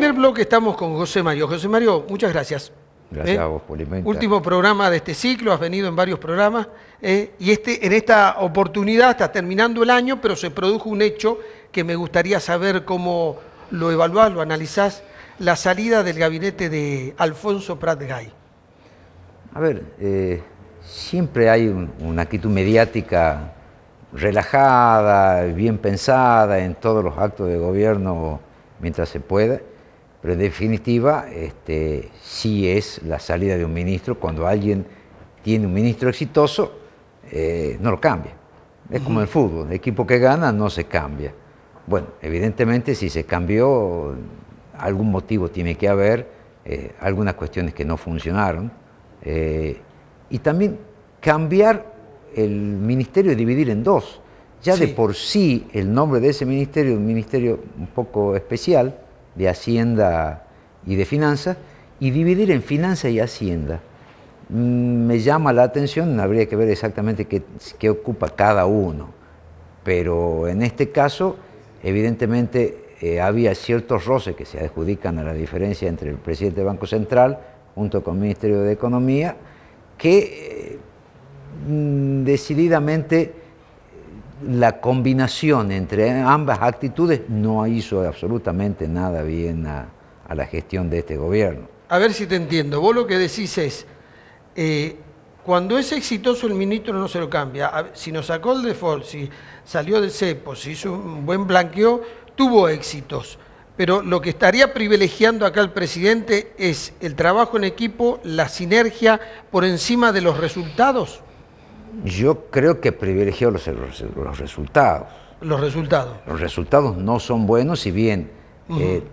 primer bloque estamos con José Mario. José Mario, muchas gracias. Gracias a vos, Polimenta. Último programa de este ciclo, has venido en varios programas, y en esta oportunidad está terminando el año, pero se produjo un hecho que me gustaría saber cómo lo evaluás, lo analizás, la salida del gabinete de Alfonso Prat Gay. A ver, siempre hay una actitud mediática relajada, bien pensada en todos los actos de gobierno mientras se pueda, pero en definitiva sí es la salida de un ministro. Cuando alguien tiene un ministro exitoso, no lo cambia. Es como el fútbol, el equipo que gana no se cambia. Bueno, evidentemente si se cambió, algún motivo tiene que haber, algunas cuestiones que no funcionaron, y también cambiar el ministerio y dividir en dos. Ya sí. De por sí el nombre de ese ministerio es un ministerio un poco especial, de Hacienda y de Finanzas, y dividir en Finanzas y Hacienda. Me llama la atención, habría que ver exactamente qué ocupa cada uno, pero en este caso, evidentemente, había ciertos roces que se adjudican a la diferencia entre el presidente del Banco Central junto con el Ministerio de Economía, que decididamente la combinación entre ambas actitudes no hizo absolutamente nada bien a la gestión de este gobierno. A ver si te entiendo. Vos lo que decís es, cuando es exitoso el ministro no se lo cambia. Si nos sacó el default, si salió del cepo, si hizo un buen blanqueo, tuvo éxitos. Pero lo que estaría privilegiando acá el presidente es el trabajo en equipo, la sinergia por encima de los resultados. Yo creo que privilegió los resultados. Los resultados. Los resultados no son buenos, si bien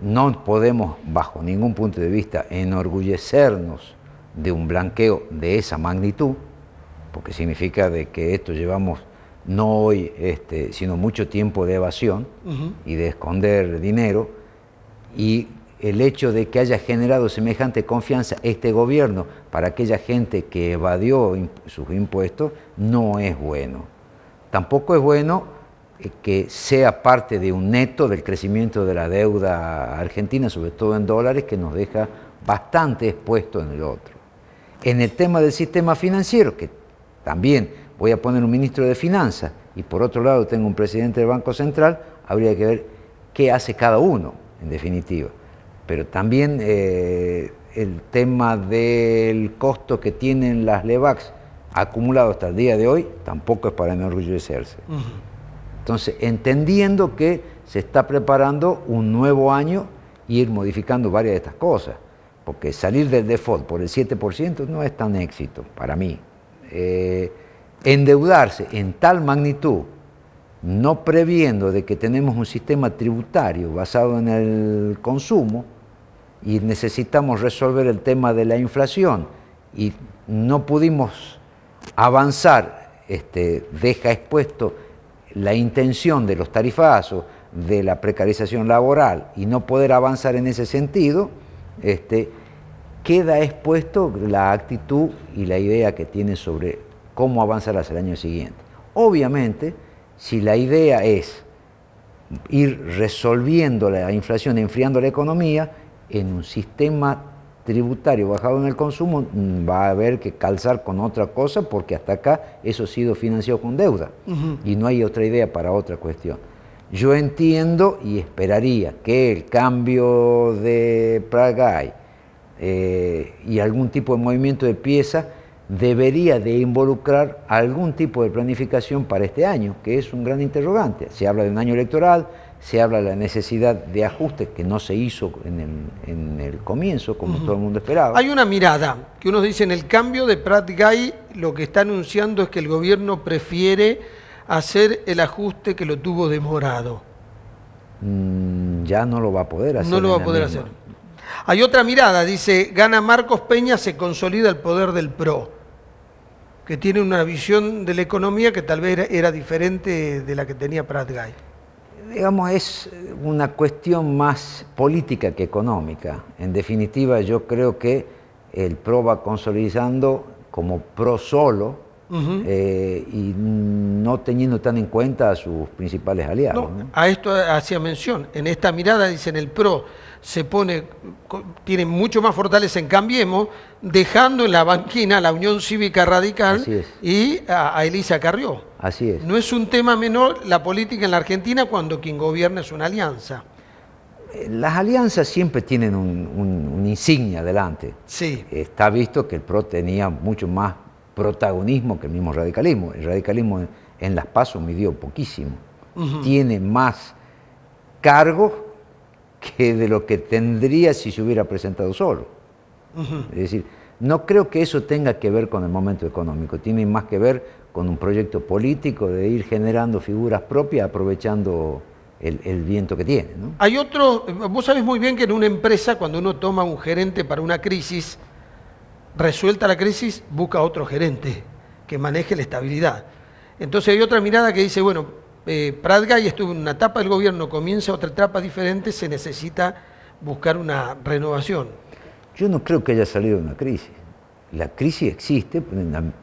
no podemos, bajo ningún punto de vista, enorgullecernos de un blanqueo de esa magnitud, porque significa de que esto llevamos no hoy, sino mucho tiempo de evasión y de esconder dinero, y el hecho de que haya generado semejante confianza este gobierno para aquella gente que evadió sus impuestos no es bueno. Tampoco es bueno que sea parte de un neto del crecimiento de la deuda argentina, sobre todo en dólares, que nos deja bastante expuesto en el otro. En el tema del sistema financiero, que también voy a poner un ministro de Finanzas y por otro lado tengo un presidente del Banco Central, habría que ver qué hace cada uno, en definitiva. Pero también el tema del costo que tienen las LEVACs acumulado hasta el día de hoy tampoco es para enorgullecerse. Entonces, entendiendo que se está preparando un nuevo año y ir modificando varias de estas cosas, porque salir del default por el 7% no es tan éxito para mí. Endeudarse en tal magnitud, no previendo de que tenemos un sistema tributario basado en el consumo, y necesitamos resolver el tema de la inflación y no pudimos avanzar, deja expuesto la intención de los tarifazos, de la precarización laboral, y no poder avanzar en ese sentido, queda expuesto la actitud y la idea que tiene sobre cómo avanzar hacia el año siguiente. Obviamente, si la idea es ir resolviendo la inflación, enfriando la economía, en un sistema tributario basado en el consumo va a haber que calzar con otra cosa, porque hasta acá eso ha sido financiado con deuda y no hay otra idea para otra cuestión. Yo entiendo y esperaría que el cambio de Prat Gay y algún tipo de movimiento de pieza debería de involucrar algún tipo de planificación para este año, que es un gran interrogante. Se habla de un año electoral, se habla de la necesidad de ajustes que no se hizo en el comienzo, como todo el mundo esperaba. Hay una mirada que unos dicen, el cambio de Prat Gay lo que está anunciando es que el gobierno prefiere hacer el ajuste que lo tuvo demorado. Ya no lo va a poder hacer. No lo va a poder hacer. Hay otra mirada, dice, gana Marcos Peña, se consolida el poder del PRO, que tiene una visión de la economía que tal vez era diferente de la que tenía Prat Gay. Digamos, es una cuestión más política que económica. En definitiva, yo creo que el PRO va consolidando como PRO solo, y no teniendo tan en cuenta a sus principales aliados. No, ¿no? a esto hacía mención. En esta mirada, dicen, el PRO tiene mucho más fortaleza en Cambiemos, dejando en la banquina a la Unión Cívica Radical y a Elisa Carrió. Así es. No es un tema menor la política en la Argentina cuando quien gobierna es una alianza. Las alianzas siempre tienen un insignia delante. Sí. Está visto que el PRO tenía mucho más protagonismo que el mismo radicalismo. El radicalismo en las PASO midió poquísimo. Tiene más cargos que de lo que tendría si se hubiera presentado solo. Es decir, no creo que eso tenga que ver con el momento económico, tiene más que ver con un proyecto político de ir generando figuras propias aprovechando el viento que tiene, ¿no? Hay otro, vos sabés muy bien que en una empresa, cuando uno toma un gerente para una crisis, resuelta la crisis, busca otro gerente que maneje la estabilidad. Entonces hay otra mirada que dice, bueno, Prat Gay estuvo en una etapa del gobierno, comienza otra etapa diferente, se necesita buscar una renovación. Yo no creo que haya salido de una crisis. La crisis existe,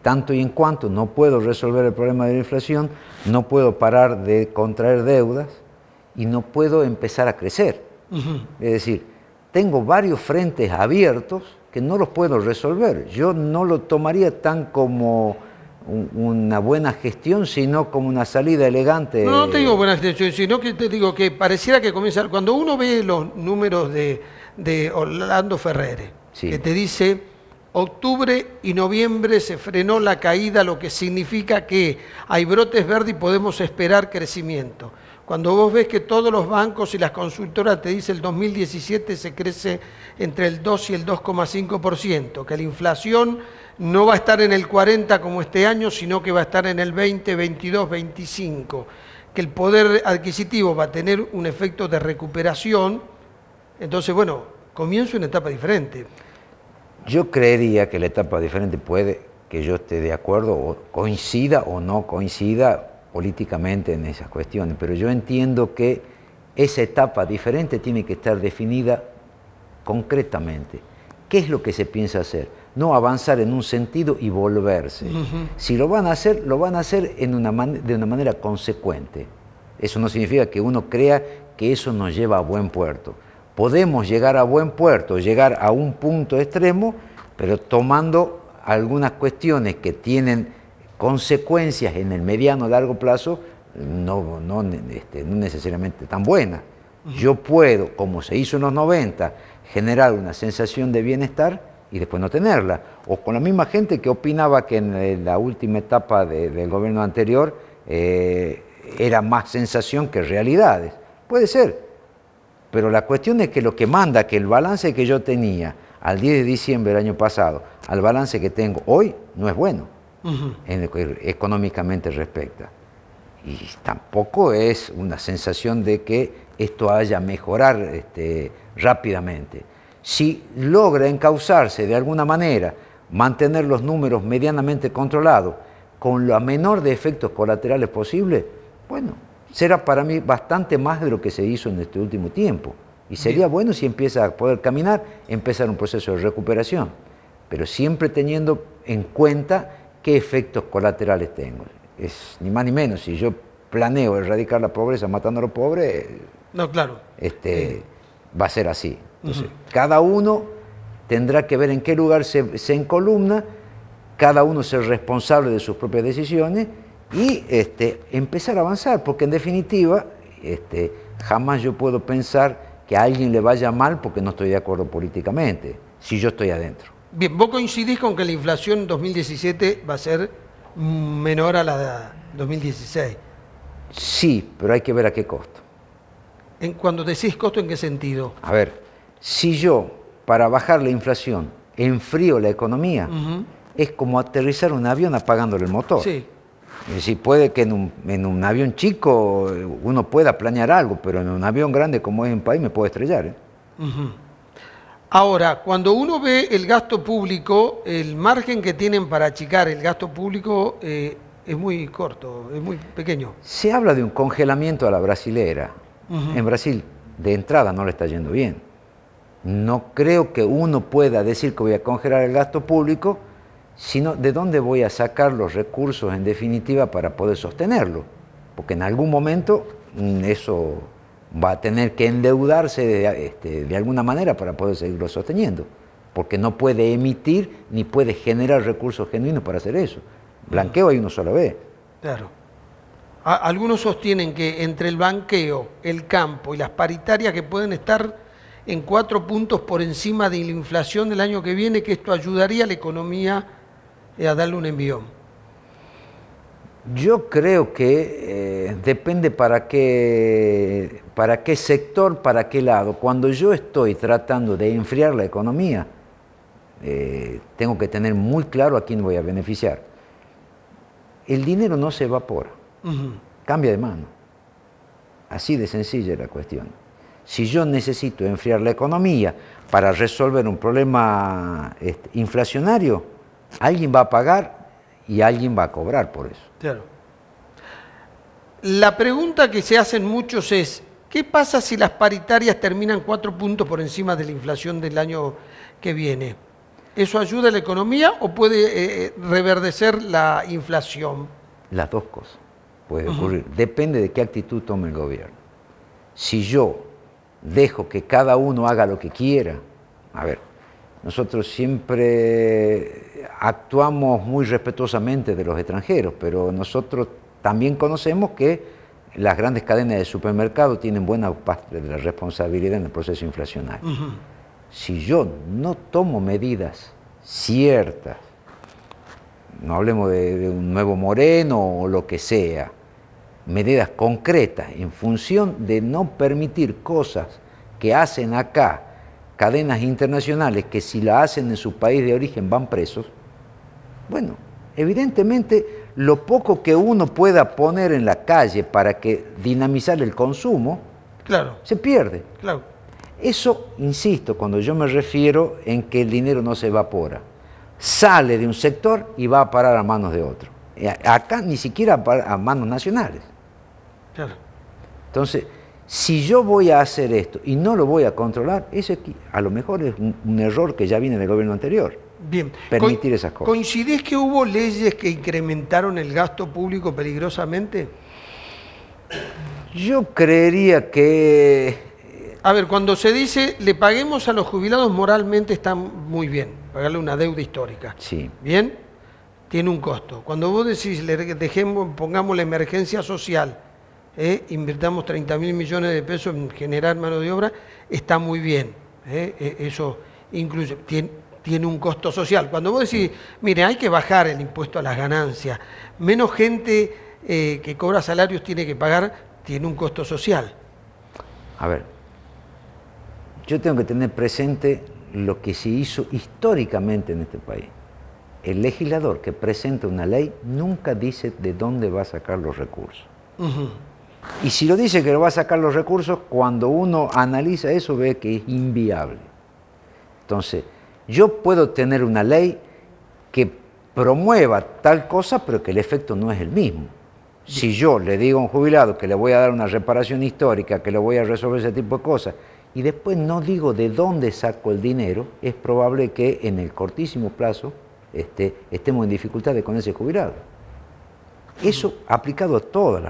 tanto y en cuanto no puedo resolver el problema de la inflación, no puedo parar de contraer deudas y no puedo empezar a crecer. Es decir, tengo varios frentes abiertos que no los puedo resolver. Yo no lo tomaría tan como una buena gestión, sino como una salida elegante. No te digo buena gestión, sino que te digo que pareciera que comienza... Cuando uno ve los números de Orlando Ferrere, sí, que te dice, octubre y noviembre se frenó la caída, lo que significa que hay brotes verdes y podemos esperar crecimiento. Cuando vos ves que todos los bancos y las consultoras te dicen el 2017 se crece entre el 2 y el 2,5%, que la inflación no va a estar en el 40 como este año, sino que va a estar en el 20, 22, 25, que el poder adquisitivo va a tener un efecto de recuperación, entonces, bueno, comienza una etapa diferente. Yo creería que la etapa diferente puede que yo esté de acuerdo, o coincida o no coincida políticamente en esas cuestiones, pero yo entiendo que esa etapa diferente tiene que estar definida concretamente. ¿Qué es lo que se piensa hacer? No avanzar en un sentido y volverse. Si lo van a hacer de una manera consecuente. Eso no significa que uno crea que eso nos lleva a buen puerto. Podemos llegar a buen puerto, llegar a un punto extremo, pero tomando algunas cuestiones que tienen consecuencias en el mediano o largo plazo, no necesariamente tan buenas. Yo puedo, como se hizo en los 90, generar una sensación de bienestar y después no tenerla. O con la misma gente que opinaba que en la última etapa del gobierno anterior era más sensación que realidades. Puede ser, pero la cuestión es que lo que manda, que el balance que yo tenía al 10 de diciembre del año pasado, al balance que tengo hoy, no es bueno. En lo que económicamente respecta. Y tampoco es una sensación de que esto haya mejorar rápidamente. Si logra encauzarse de alguna manera, mantener los números medianamente controlados, con la menor de efectos colaterales posible, bueno, será para mí bastante más de lo que se hizo en este último tiempo. Y sería bueno si empieza a poder caminar, empezar un proceso de recuperación, pero siempre teniendo en cuenta qué efectos colaterales tengo. Es ni más ni menos, si yo planeo erradicar la pobreza matando a los pobres, no, claro, va a ser así. Entonces, cada uno tendrá que ver en qué lugar se encolumna, cada uno ser responsable de sus propias decisiones y empezar a avanzar, porque en definitiva jamás yo puedo pensar que a alguien le vaya mal porque no estoy de acuerdo políticamente, si yo estoy adentro. Bien, vos coincidís con que la inflación en 2017 va a ser menor a la de 2016. Sí, pero hay que ver a qué costo. Cuando decís costo, ¿en qué sentido? A ver, si yo, para bajar la inflación, enfrío la economía, es como aterrizar un avión apagándole el motor. Sí. Es decir, puede que en un avión chico uno pueda planear algo, pero en un avión grande como es en país me puede estrellar. Ahora, cuando uno ve el gasto público, el margen que tienen para achicar el gasto público es muy corto, es muy pequeño. Se habla de un congelamiento a la brasilera. En Brasil, de entrada, no le está yendo bien. No creo que uno pueda decir que voy a congelar el gasto público sino de dónde voy a sacar los recursos en definitiva para poder sostenerlo, porque en algún momento eso va a tener que endeudarse de alguna manera para poder seguirlo sosteniendo, porque no puede emitir ni puede generar recursos genuinos para hacer eso. Blanqueo hay una sola vez. Claro. Algunos sostienen que entre el blanqueo, el campo y las paritarias que pueden estar en 4 puntos por encima de la inflación del año que viene, que esto ayudaría a la economía a darle un envión. Yo creo que depende para qué sector, para qué lado. Cuando yo estoy tratando de enfriar la economía, tengo que tener muy claro a quién voy a beneficiar. El dinero no se evapora, cambia de mano. Así de sencilla es la cuestión. Si yo necesito enfriar la economía para resolver un problema inflacionario, alguien va a pagar y alguien va a cobrar por eso. Claro. La pregunta que se hacen muchos es, ¿qué pasa si las paritarias terminan 4 puntos por encima de la inflación del año que viene? ¿Eso ayuda a la economía o puede reverdecer la inflación? Las dos cosas puede ocurrir. Depende de qué actitud tome el gobierno. Si yo dejo que cada uno haga lo que quiera, a ver, nosotros siempre actuamos muy respetuosamente de los extranjeros, pero nosotros también conocemos que las grandes cadenas de supermercados tienen buena parte de la responsabilidad en el proceso inflacionario. Si yo no tomo medidas ciertas, no hablemos de un nuevo Moreno o lo que sea, medidas concretas en función de no permitir cosas que hacen acá cadenas internacionales que si la hacen en su país de origen van presos, bueno, evidentemente lo poco que uno pueda poner en la calle para que dinamizar el consumo, claro, se pierde. Claro. Eso, insisto, cuando yo me refiero en que el dinero no se evapora, sale de un sector y va a parar a manos de otro. Acá ni siquiera a manos nacionales. Claro. Entonces, si yo voy a hacer esto y no lo voy a controlar, eso a lo mejor es un error que ya viene del gobierno anterior. Bien. Permitir esas cosas. ¿Coincidís que hubo leyes que incrementaron el gasto público peligrosamente? Yo creería que... A ver, cuando se dice le paguemos a los jubilados moralmente está muy bien, pagarle una deuda histórica. Sí. Bien, tiene un costo. Cuando vos decís pongamos la emergencia social, invirtamos 30.000 millones de pesos en generar mano de obra, está muy bien. Eso incluye, tiene un costo social. Cuando vos decís, mire, hay que bajar el impuesto a las ganancias, menos gente que cobra salarios tiene que pagar, tiene un costo social. A ver, yo tengo que tener presente lo que se hizo históricamente en este país. El legislador que presenta una ley nunca dice de dónde va a sacar los recursos. Y si lo dice que lo va a sacar los recursos, cuando uno analiza eso ve que es inviable. Entonces, yo puedo tener una ley que promueva tal cosa, pero que el efecto no es el mismo. Si yo le digo a un jubilado que le voy a dar una reparación histórica, que le voy a resolver ese tipo de cosas, y después no digo de dónde saco el dinero, es probable que en el cortísimo plazo estemos en dificultades con ese jubilado. Eso aplicado a todos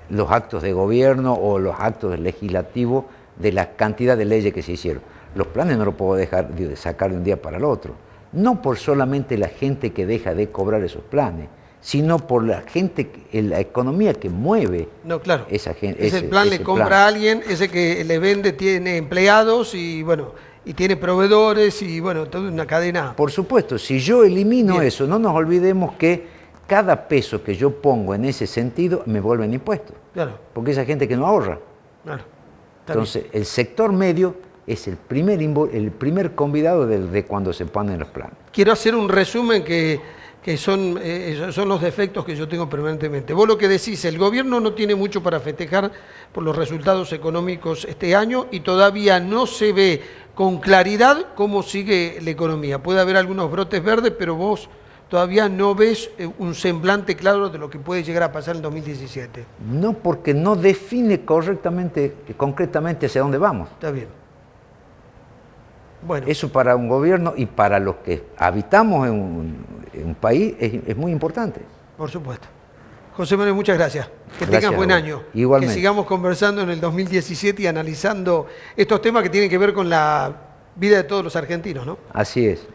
los actos de gobierno o los actos legislativos de la cantidad de leyes que se hicieron. Los planes no los puedo dejar de sacar de un día para el otro. No por solamente la gente que deja de cobrar esos planes, sino por la gente, la economía que mueve esa gente. Ese plan le compra a alguien, ese que le vende tiene empleados y bueno, y tiene proveedores y bueno, toda una cadena. Por supuesto, si yo elimino eso, no nos olvidemos que cada peso que yo pongo en ese sentido me vuelve en impuestos. Claro. Porque esa gente que no ahorra. Claro. Entonces, el sector medio es el primer convidado de cuando se ponen los planes. Quiero hacer un resumen que son los defectos que yo tengo permanentemente. Vos lo que decís, el gobierno no tiene mucho para festejar por los resultados económicos este año y todavía no se ve con claridad cómo sigue la economía. Puede haber algunos brotes verdes, pero vos todavía no ves un semblante claro de lo que puede llegar a pasar en 2017. No, porque no define concretamente hacia dónde vamos. Está bien. Bueno. Eso para un gobierno y para los que habitamos en un país es muy importante. Por supuesto. José Manuel, muchas gracias. Que Gracias tengas buen a vos. año. Igualmente. Que sigamos conversando en el 2017 y analizando estos temas que tienen que ver con la vida de todos los argentinos, ¿no? Así es.